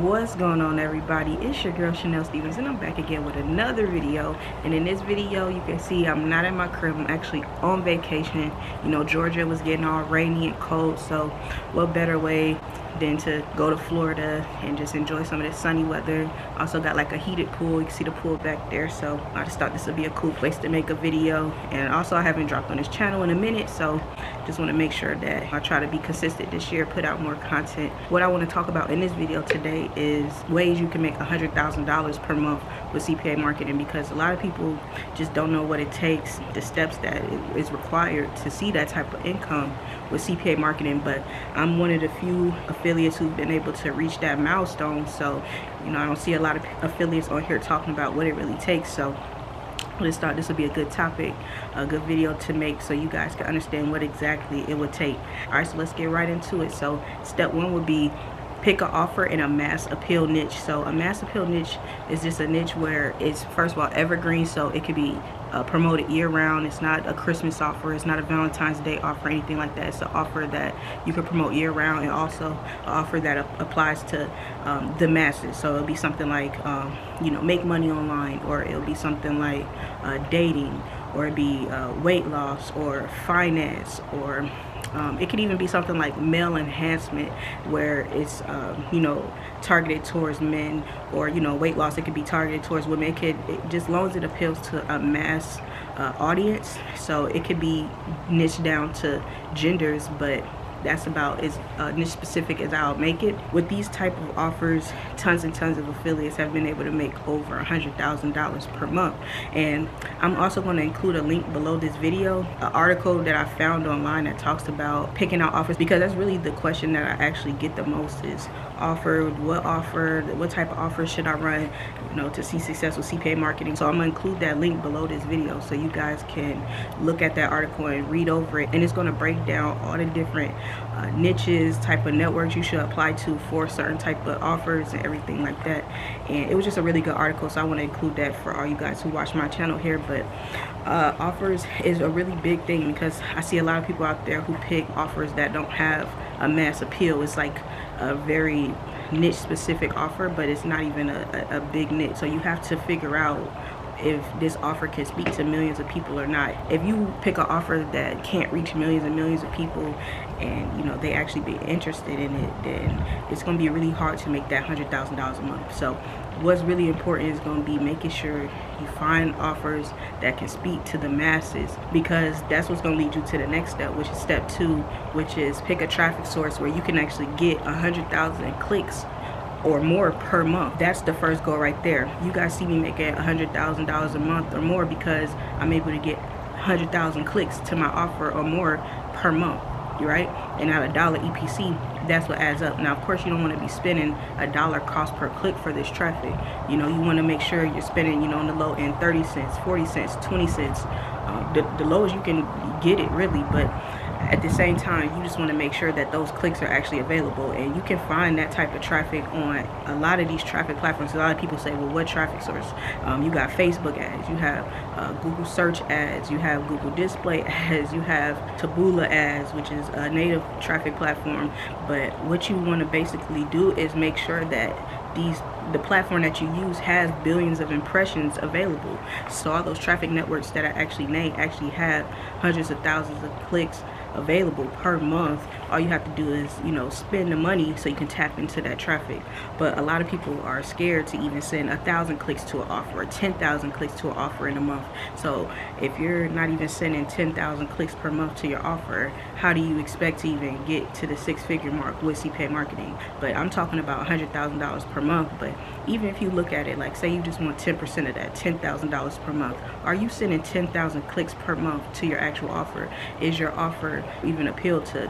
What's going on, everybody? It's your girl Chanel Stevens, and I'm back again with another video. And in this video, you can see I'm not in my crib. I'm actually on vacation. You know, Georgia was getting all rainy and cold, so what better way than to go to Florida and just enjoy some of this sunny weather. Also got like a heated pool. You can see the pool back there, so I just thought this would be a cool place to make a video. And also, I haven't dropped on this channel in a minute, so just want to make sure that I try to be consistent this year, put out more content. What I want to talk about in this video today is ways you can make $100,000 per month with CPA marketing, because a lot of people just don't know what it takes, the steps that is required to see that type of income with CPA marketing. But I'm one of the few affiliates who've been able to reach that milestone, so you know, I don't see a lot of affiliates on here talking about what it really takes. So let's start. This will be a good topic, a good video to make, so you guys can understand what exactly it would take. All right, so let's get right into it. So step one would be pick an offer in a mass appeal niche. So a mass appeal niche is just a niche where it's, first of all, evergreen, so it could be promoted year-round. It's not a Christmas offer, it's not a Valentine's Day offer, anything like that. It's an offer that you can promote year-round, and also an offer that applies to the masses. So it'll be something like you know, make money online, or it'll be something like dating, or it'd be weight loss, or finance, or it could even be something like male enhancement, where it's you know, targeted towards men, or you know, weight loss, it could be targeted towards women. It just, as long as it appeals to a mass audience. So it could be niche down to genders, but that's about as niche specific as I'll make it. With these type of offers, tons and tons of affiliates have been able to make over $100,000 per month. And I'm also going to include a link below this video, an article that I found online that talks about picking out offers, because that's really the question that I actually get the most is what type of offers should I run, you know, to see success with CPA marketing. So I'm going to include that link below this video so you guys can look at that article and read over it. And it's going to break down all the different niches, type of networks you should apply to for certain type of offers and everything like that. And it was just a really good article, so I want to include that for all you guys who watch my channel here. But offers is a really big thing, because I see a lot of people out there who pick offers that don't have a mass appeal. It's like a very niche specific offer, but it's not even a big niche. So you have to figure out if this offer can speak to millions of people or not. If you pick an offer that can't reach millions and millions of people, and you know, they actually be interested in it, then it's going to be really hard to make that $100,000 a month. So what's really important is going to be making sure you find offers that can speak to the masses, because that's what's going to lead you to the next step, which is step two, which is pick a traffic source where you can actually get 100,000 clicks or more per month. That's the first goal right there. You guys see me making $100,000 a month or more because I'm able to get 100,000 clicks to my offer or more per month, right? And at $1 EPC, that's what adds up. Now, of course, you don't want to be spending $1 cost per click for this traffic. You know, you want to make sure you're spending, you know, on the low end 30 cents, 40 cents, 20 cents, the lowest you can get it, really. But at the same time, you just want to make sure that those clicks are actually available. And you can find that type of traffic on a lot of these traffic platforms. A lot of people say, well, what traffic source? You got Facebook ads, you have Google search ads, you have Google display ads, you have Taboola ads, which is a native traffic platform. But what you want to basically do is make sure that the platform that you use has billions of impressions available. So all those traffic networks that I actually named actually have hundreds of thousands of clicks available per month. All you have to do is, you know, spend the money so you can tap into that traffic. But a lot of people are scared to even send 1,000 clicks to an offer, or 10,000 clicks to an offer in a month. So if you're not even sending 10,000 clicks per month to your offer, how do you expect to even get to the six-figure mark with CPA marketing? But I'm talking about $100,000 per month. But even if you look at it, like, say you just want 10% of that, $10,000 per month, are you sending 10,000 clicks per month to your actual offer? Is your offer even appeal to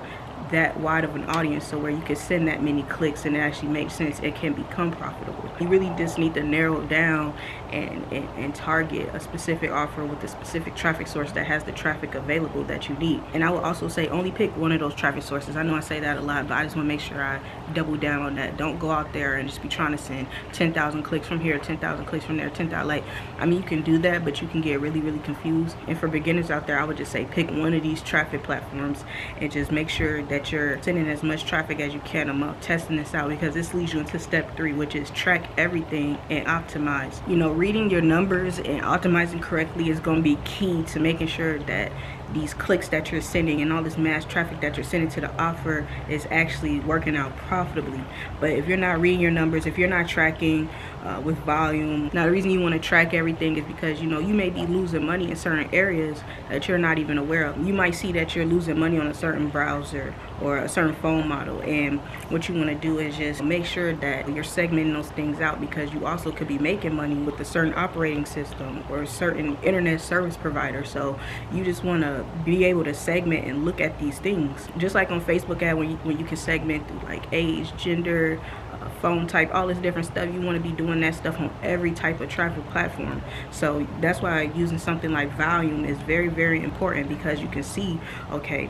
that wide of an audience, so where you can send that many clicks and it actually makes sense, it can become profitable? You really just need to narrow it down and target a specific offer with a specific traffic source that has the traffic available that you need. And I would also say only pick one of those traffic sources. I know I say that a lot, but I just want to make sure I double down on that. Don't go out there and just be trying to send 10,000 clicks from here, 10,000 clicks from there, 10,000. Like, I mean, you can do that, but you can get really, really confused. And for beginners out there, I would just say pick one of these traffic platforms and just make sure that you're sending as much traffic as you can a month, testing this out, because this leads you into step 3, which is track everything and optimize. You know, reading your numbers and optimizing correctly is going to be key to making sure that these clicks that you're sending and all this mass traffic that you're sending to the offer is actually working out profitably. But if you're not reading your numbers, if you're not tracking with volume, now the reason you want to track everything is because, you know, you may be losing money in certain areas that you're not even aware of. You might see that you're losing money on a certain browser or a certain phone model, and what you want to do is just make sure that you're segmenting those things out, because you also could be making money with a certain operating system or a certain internet service provider. So you just want to be able to segment and look at these things, just like on Facebook ad when you can segment through like age, gender, phone type, all this different stuff. You want to be doing that stuff on every type of traffic platform. So that's why using something like volume is very, very important, because you can see, okay,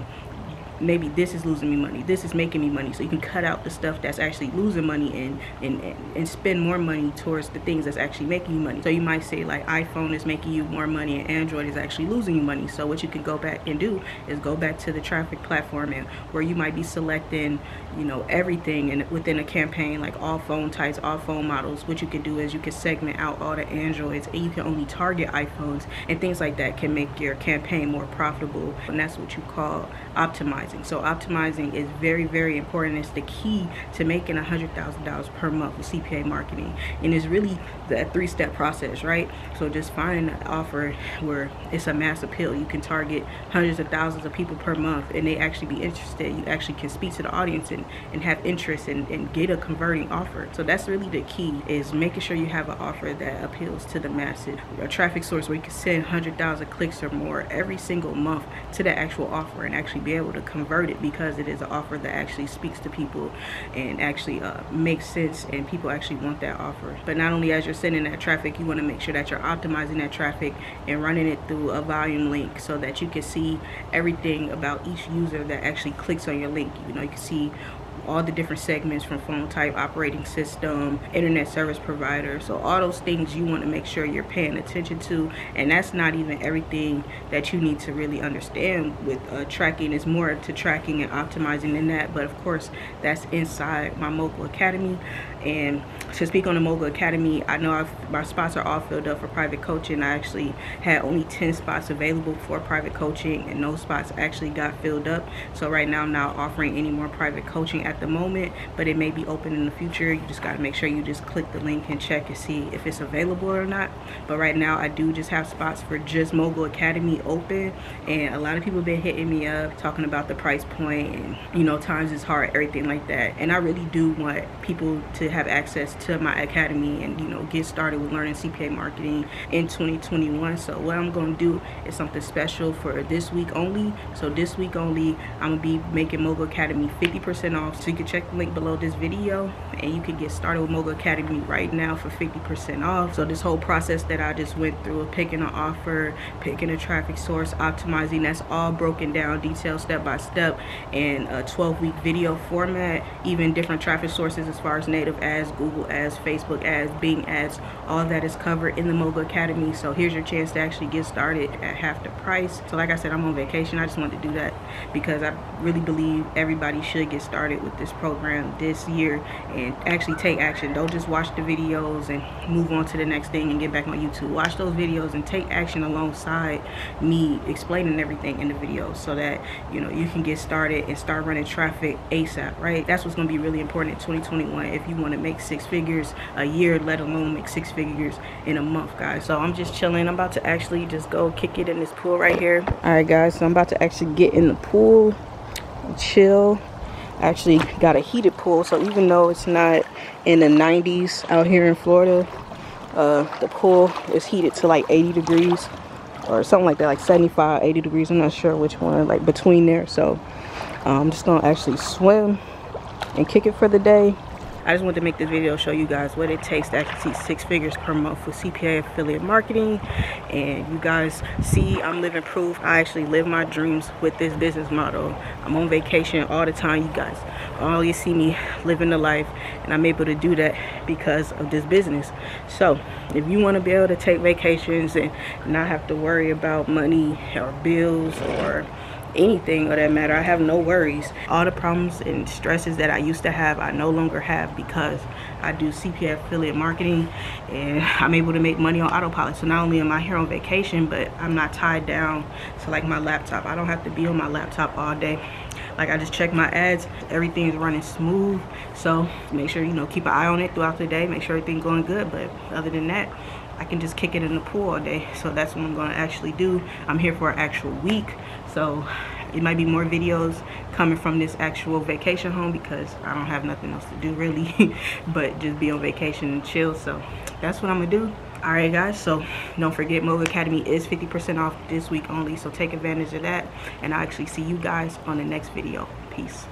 maybe this is losing me money, this is making me money, so you can cut out the stuff that's actually losing money and spend more money towards the things that's actually making you money. So you might say like iPhone is making you more money and Android is actually losing you money. So what you can go back and do is go back to the traffic platform, and where you might be selecting, you know, everything and within a campaign, like all phone types, all phone models. What you can do is you can segment out all the Androids, and you can only target iPhones, and things like that can make your campaign more profitable, and that's what you call optimizing. So optimizing is very, very important. It's the key to making $100,000 per month with CPA marketing, and it's really that 3-step process, right? So just finding an offer where it's a mass appeal. You can target hundreds of thousands of people per month, and they actually be interested. You actually can speak to the audience and have interest and get a converting offer. So that's really the key, is making sure you have an offer that appeals to the masses, a traffic source where you can send 100,000 clicks or more every single month to the actual offer and actually be able to convert it, because it is an offer that actually speaks to people and actually makes sense, and people actually want that offer. But not only as you're sending that traffic, you want to make sure that you're optimizing that traffic and running it through a volume link, so that you can see everything about each user that actually clicks on your link. You know, you can see all the different segments, from phone type, operating system, internet service provider. So all those things you want to make sure you're paying attention to, and that's not even everything that you need to really understand with tracking. It's more to tracking and optimizing than that, but of course that's inside my Mogul Academy. And to speak on the Mogul Academy, I know my spots are all filled up for private coaching. I actually had only 10 spots available for private coaching, and those spots actually got filled up. So right now I'm not offering any more private coaching at the moment, but it may be open in the future. You just got to make sure you just click the link and check and see if it's available or not. But right now I do just have spots for just Mogul Academy open, and a lot of people have been hitting me up talking about the price point, and you know, times is hard, everything like that. And I really do want people to have access to my academy and, you know, get started with learning CPA marketing in 2021. So what I'm going to do is something special for this week only. So this week only, I'm going to be making Mogul Academy 50% off. So you can check the link below this video, and you can get started with Mogul Academy right now for 50% off. So this whole process that I just went through of picking an offer, picking a traffic source, optimizing, that's all broken down, detailed step by step, in a 12-week video format. Even different traffic sources as far as native ads, Google ads, Facebook ads, Bing ads, all that is covered in the Mogul Academy. So here's your chance to actually get started at half the price. So like I said, I'm on vacation. I just wanted to do that because I really believe everybody should get started with this program this year and actually take action. Don't just watch the videos and move on to the next thing and get back on YouTube. Watch those videos and take action alongside me explaining everything in the videos, so that, you know, you can get started and start running traffic ASAP, right? That's what's going to be really important in 2021 if you want to make 6 figures a year, let alone make 6 figures in a month, guys. So I'm just chilling. I'm about to actually just go kick it in this pool right here. All right, guys, so I'm about to actually get in the pool and chill. I actually got a heated pool, so even though it's not in the 90s out here in Florida, the pool is heated to like 80 degrees or something like that, like 75, 80 degrees. I'm not sure which one, like between there. So I'm just gonna actually swim and kick it for the day. I just wanted to make this video show you guys what it takes to actually see 6 figures per month with CPA affiliate marketing. And you guys see, I'm living proof. I actually live my dreams with this business model. I'm on vacation all the time, you guys. All you see me living the life, and I'm able to do that because of this business. So if you want to be able to take vacations and not have to worry about money or bills or, anything of that matter. I have no worries. All the problems and stresses that I used to have, I no longer have, because I do CPA affiliate marketing and I'm able to make money on autopilot. So not only am I here on vacation, but I'm not tied down to like my laptop. I don't have to be on my laptop all day. Like, I just check my ads, everything's running smooth. So make sure, you know, keep an eye on it throughout the day, make sure everything's going good. But other than that, I can just kick it in the pool all day. So that's what I'm going to actually do. I'm here for an actual week, so it might be more videos coming from this actual vacation home, because I don't have nothing else to do really but just be on vacation and chill. So that's what I'm gonna do. All right guys, so don't forget, Mocha Academy is 50% off this week only, so take advantage of that, and I'll actually see you guys on the next video. Peace.